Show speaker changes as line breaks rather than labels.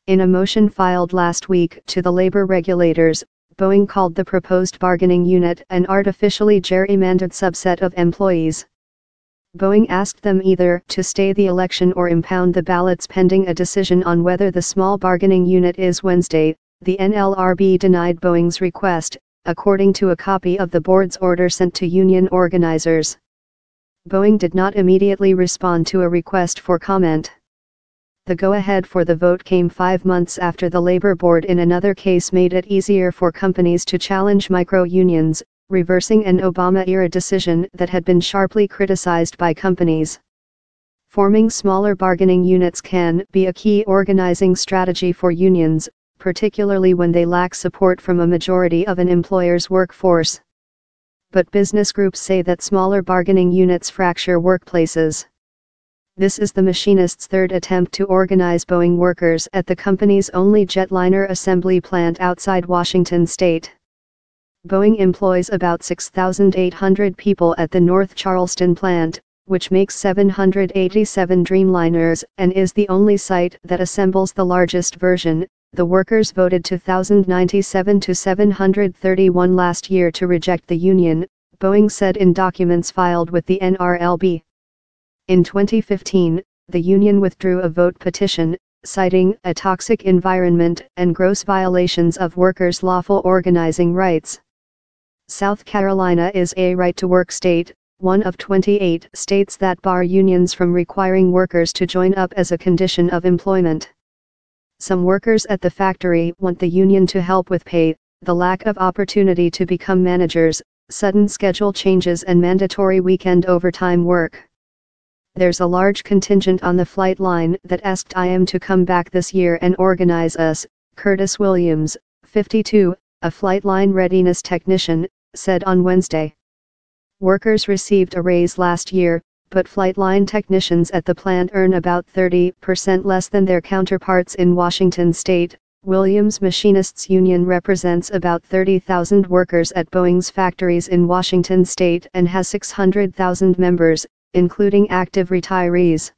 In a motion filed last week to the labor regulators, Boeing called the proposed bargaining unit an artificially gerrymandered subset of employees. Boeing asked them either to stay the election or impound the ballots pending a decision on whether the small bargaining unit is Wednesday. The NLRB denied Boeing's request, according to a copy of the board's order sent to union organizers. Boeing did not immediately respond to a request for comment. The go-ahead for the vote came 5 months after the Labor Board in another case made it easier for companies to challenge micro-unions, reversing an Obama-era decision that had been sharply criticized by companies. Forming smaller bargaining units can be a key organizing strategy for unions, particularly when they lack support from a majority of an employer's workforce. But business groups say that smaller bargaining units fracture workplaces. This is the machinists' third attempt to organize Boeing workers at the company's only jetliner assembly plant outside Washington state. Boeing employs about 6,800 people at the North Charleston plant, which makes 787 Dreamliners and is the only site that assembles the largest version. The workers voted 2,097 to 731 last year to reject the union, Boeing said in documents filed with the NRLB. In 2015, the union withdrew a vote petition, citing a toxic environment and gross violations of workers' lawful organizing rights. South Carolina is a right-to-work state, one of 28 states that bar unions from requiring workers to join up as a condition of employment. Some workers at the factory want the union to help with pay, the lack of opportunity to become managers, sudden schedule changes and mandatory weekend overtime work. There's a large contingent on the flight line that asked IM to come back this year and organize us, Curtis Williams, 52, a flight line readiness technician, said on Wednesday. Workers received a raise last year, but flight line technicians at the plant earn about 30% less than their counterparts in Washington state. Williams Machinists Union represents about 30,000 workers at Boeing's factories in Washington state and has 600,000 members, including active retirees.